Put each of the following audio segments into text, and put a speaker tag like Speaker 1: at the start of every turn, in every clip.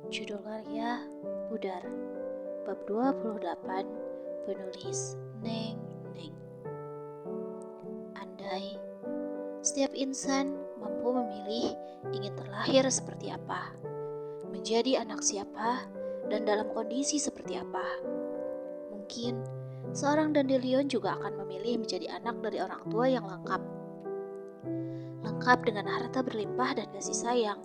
Speaker 1: Judul karya Pudar, bab 28, penulis Neng Neng. Andai setiap insan mampu memilih ingin terlahir seperti apa, menjadi anak siapa, dan dalam kondisi seperti apa, mungkin seorang dandelion juga akan memilih menjadi anak dari orang tua yang lengkap dengan harta berlimpah dan kasih sayang,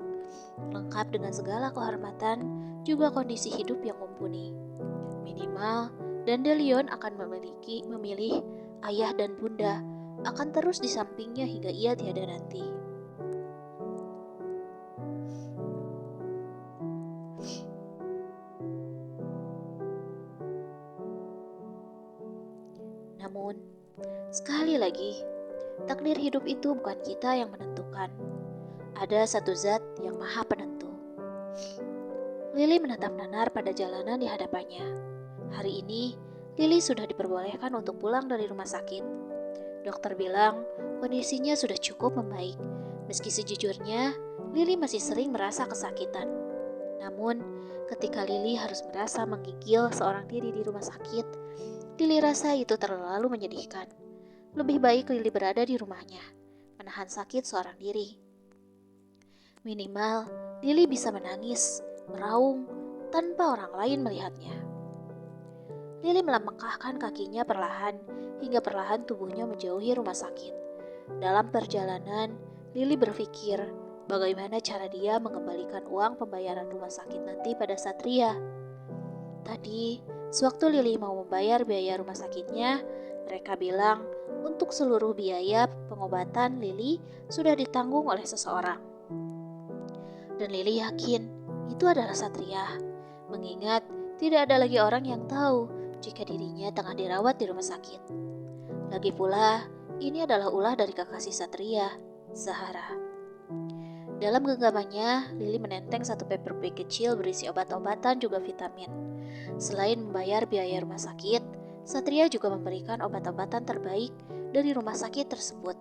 Speaker 1: lengkap dengan segala kehormatan, juga kondisi hidup yang mumpuni. Minimal, dandelion akan memilih ayah dan bunda akan terus di sampingnya hingga ia tiada nanti. Namun, sekali lagi, takdir hidup itu bukan kita yang menentukan. Ada satu zat yang maha penentu. Lili menatap nanar pada jalanan di hadapannya. Hari ini, Lili sudah diperbolehkan untuk pulang dari rumah sakit. Dokter bilang kondisinya sudah cukup membaik. Meski sejujurnya, Lili masih sering merasa kesakitan. Namun, ketika Lili harus merasa menggigil seorang diri di rumah sakit, Lili rasa itu terlalu menyedihkan. Lebih baik Lili berada di rumahnya, menahan sakit seorang diri. Minimal, Lili bisa menangis, meraung, tanpa orang lain melihatnya. Lili melangkahkan kakinya perlahan, hingga perlahan tubuhnya menjauhi rumah sakit. Dalam perjalanan, Lili berpikir bagaimana cara dia mengembalikan uang pembayaran rumah sakit nanti pada Satria. Tadi, sewaktu Lili mau membayar biaya rumah sakitnya, mereka bilang untuk seluruh biaya pengobatan Lili sudah ditanggung oleh seseorang. Dan Lili yakin itu adalah Satria, mengingat tidak ada lagi orang yang tahu jika dirinya tengah dirawat di rumah sakit. Lagi pula, ini adalah ulah dari kekasih Satria, Zahara. Dalam genggamannya, Lili menenteng satu paper bag kecil berisi obat-obatan juga vitamin. Selain membayar biaya rumah sakit, Satria juga memberikan obat-obatan terbaik dari rumah sakit tersebut.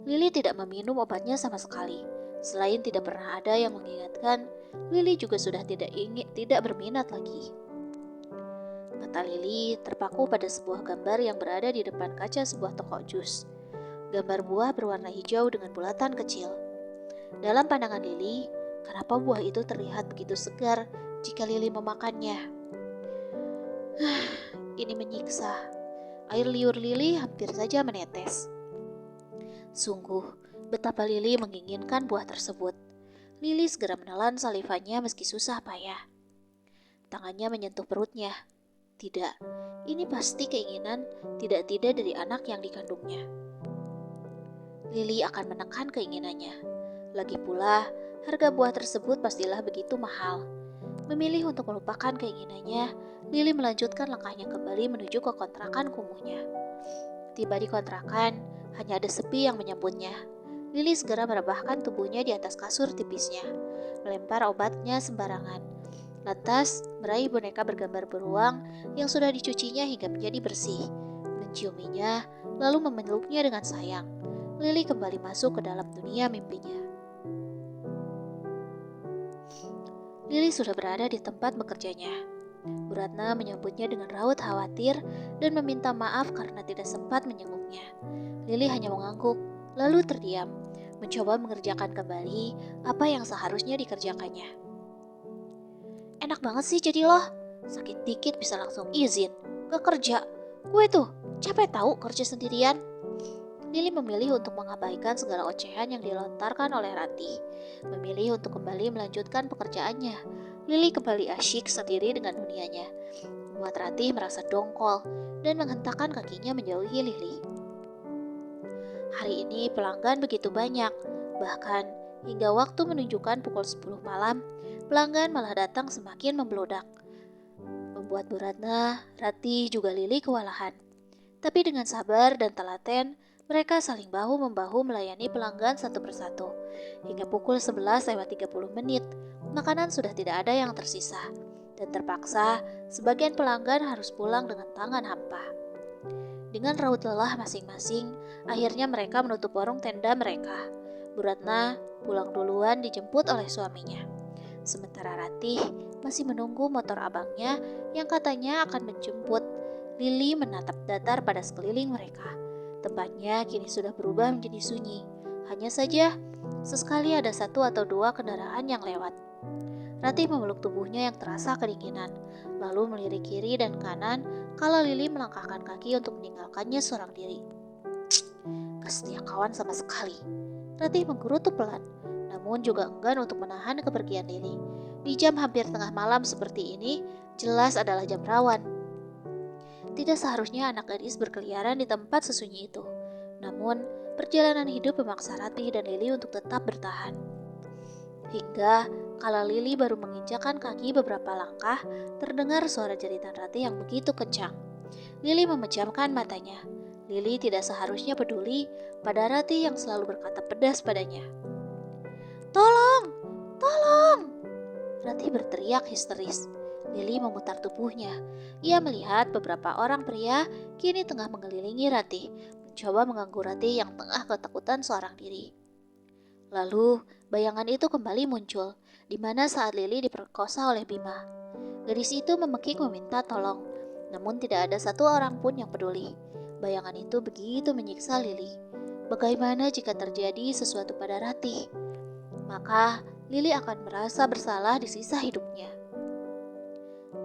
Speaker 1: Lili tidak meminum obatnya sama sekali. Selain tidak pernah ada yang mengingatkan, Lili juga sudah tidak berminat lagi. Mata Lili terpaku pada sebuah gambar yang berada di depan kaca sebuah toko jus. Gambar buah berwarna hijau dengan bulatan kecil. Dalam pandangan Lili, kenapa buah itu terlihat begitu segar jika Lili memakannya? Ini menyiksa. Air liur Lili hampir saja menetes. Sungguh, betapa Lili menginginkan buah tersebut. Lili segera menelan salivanya meski susah payah. Tangannya menyentuh perutnya. Tidak, ini pasti keinginan tidak-tidak dari anak yang dikandungnya. Lili akan menekan keinginannya. Lagi pula, harga buah tersebut pastilah begitu mahal. Memilih untuk melupakan keinginannya, Lili melanjutkan langkahnya kembali menuju ke kontrakan kumuhnya. Tiba di kontrakan, hanya ada sepi yang menyambutnya. Lili segera merebahkan tubuhnya di atas kasur tipisnya, melempar obatnya sembarangan. Lantas, meraih boneka bergambar beruang yang sudah dicucinya hingga menjadi bersih. Menciuminya, lalu memeluknya dengan sayang. Lili kembali masuk ke dalam dunia mimpinya. Lili sudah berada di tempat bekerjanya. Bu Ratna menyambutnya dengan raut khawatir dan meminta maaf karena tidak sempat menjenguknya. Lili hanya mengangguk, lalu terdiam, mencoba mengerjakan kembali apa yang seharusnya dikerjakannya. Enak banget sih jadi loh, sakit dikit bisa langsung izin, gak kerja. Gue tuh capek tahu kerja sendirian. Lili memilih untuk mengabaikan segala ocehan yang dilontarkan oleh Ratih, memilih untuk kembali melanjutkan pekerjaannya. Lili kembali asyik sendiri dengan dunianya, membuat Ratih merasa dongkol dan menghentakkan kakinya menjauhi Lili. Hari ini pelanggan begitu banyak, bahkan hingga waktu menunjukkan pukul 10 malam, pelanggan malah datang semakin membludak. Membuat Bu Ratna, Ratih juga Lili kewalahan. Tapi dengan sabar dan telaten, mereka saling bahu-membahu melayani pelanggan satu persatu. Hingga pukul 11:30, makanan sudah tidak ada yang tersisa. Dan terpaksa, sebagian pelanggan harus pulang dengan tangan hampa. Dengan raut lelah masing-masing, akhirnya mereka menutup warung tenda mereka. Bu Ratna pulang duluan dijemput oleh suaminya. Sementara Ratih masih menunggu motor abangnya yang katanya akan menjemput. Lili menatap datar pada sekeliling mereka. Tempatnya kini sudah berubah menjadi sunyi. Hanya saja, sesekali ada satu atau dua kendaraan yang lewat. Ratih memeluk tubuhnya yang terasa kedinginan, lalu melirik kiri dan kanan kalau Lili melangkahkan kaki untuk meninggalkannya seorang diri. Gak setia kawan sama sekali. Ratih menggerutu pelan, namun juga enggan untuk menahan kepergian Lili. Di jam hampir tengah malam seperti ini, jelas adalah jam rawan. Tidak seharusnya anak gadis berkeliaran di tempat sesunyi itu. Namun, perjalanan hidup memaksa Ratih dan Lili untuk tetap bertahan. Hingga, kala Lili baru menginjakkan kaki beberapa langkah, terdengar suara jeritan Ratih yang begitu kencang. Lili memejamkan matanya. Lili tidak seharusnya peduli pada Ratih yang selalu berkata pedas padanya. "Tolong! Tolong!" Ratih berteriak histeris. Lili memutar tubuhnya. Ia melihat beberapa orang pria kini tengah mengelilingi Ratih, mencoba mengganggu Ratih yang tengah ketakutan seorang diri. Lalu, bayangan itu kembali muncul, di mana saat Lili diperkosa oleh Bima. Gadis itu memekik meminta tolong, namun tidak ada satu orang pun yang peduli. Bayangan itu begitu menyiksa Lili. Bagaimana jika terjadi sesuatu pada Ratih? Maka, Lili akan merasa bersalah di sisa hidupnya.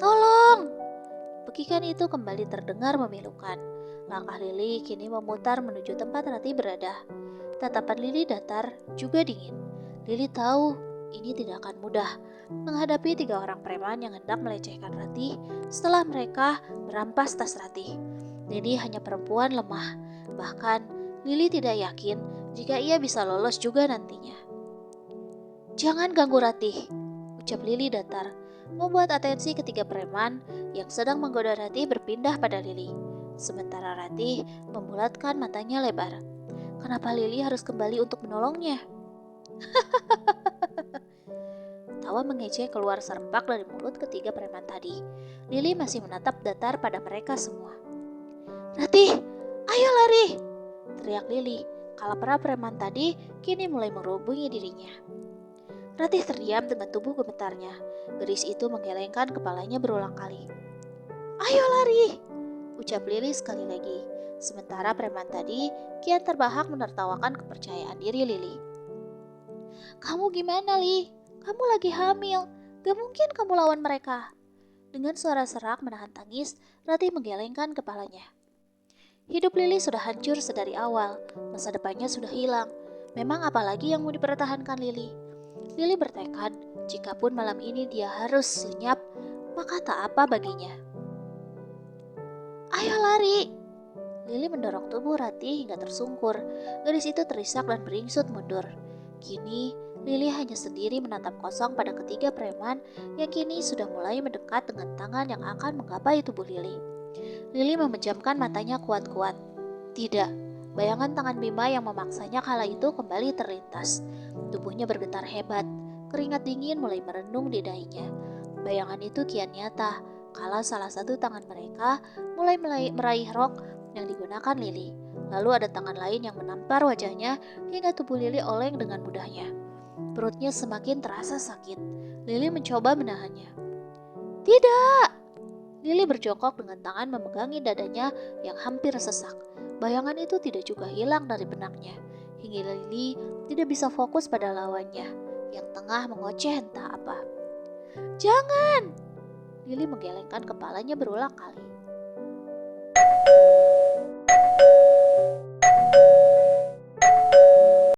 Speaker 1: "Tolong!" Pekikan itu kembali terdengar memilukan. Langkah Lili kini memutar menuju tempat Ratih berada. Tatapan Lili datar juga dingin. Lili tahu ini tidak akan mudah menghadapi 3 orang preman yang hendak melecehkan Ratih setelah mereka merampas tas Ratih. Lili hanya perempuan lemah. Bahkan Lili tidak yakin jika ia bisa lolos juga nantinya. "Jangan ganggu Ratih," ucap Lili datar, membuat atensi ketiga preman yang sedang menggoda Ratih berpindah pada Lili. Sementara Ratih membulatkan matanya lebar. Kenapa Lili harus kembali untuk menolongnya? Tawa mengejek keluar serempak dari mulut ketiga preman tadi. Lili masih menatap datar pada mereka semua. "Ratih, ayo lari!" teriak Lili, kala para preman tadi kini mulai merubungi dirinya. Ratih terdiam dengan tubuh gemetarnya. Gadis itu menggelengkan kepalanya berulang kali. "Ayo lari!" ucap Lili sekali lagi. Sementara preman tadi kian terbahak menertawakan kepercayaan diri Lili. "Kamu gimana, Li? Kamu lagi hamil. Gak mungkin kamu lawan mereka." Dengan suara serak menahan tangis, Ratih menggelengkan kepalanya. Hidup Lili sudah hancur sedari awal. Masa depannya sudah hilang. Memang apalagi yang mau dipertahankan Lili? Lili bertekad, jikapun malam ini dia harus lenyap, maka tak apa baginya. "Ayo lari!" Lili mendorong tubuh Ratih hingga tersungkur. Gadis itu terisak dan beringsut mundur. Kini, Lili hanya sendiri menatap kosong pada ketiga preman yang kini sudah mulai mendekat dengan tangan yang akan menggapai tubuh Lili. Lili memejamkan matanya kuat-kuat. Tidak, bayangan tangan Bima yang memaksanya kala itu kembali terlintas. Tubuhnya bergetar hebat, keringat dingin mulai merendung di dahinya. Bayangan itu kian nyata, kala salah satu tangan mereka mulai meraih rok yang digunakan Lili. Lalu ada tangan lain yang menampar wajahnya hingga tubuh Lili oleng dengan mudahnya. Perutnya semakin terasa sakit. Lili mencoba menahannya. "Tidak!" Lili berjongkok dengan tangan memegangi dadanya yang hampir sesak. Bayangan itu tidak juga hilang dari benaknya, hingga Lili tidak bisa fokus pada lawannya yang tengah mengoceh entah apa. "Jangan!" Lili menggelengkan kepalanya berulang kali.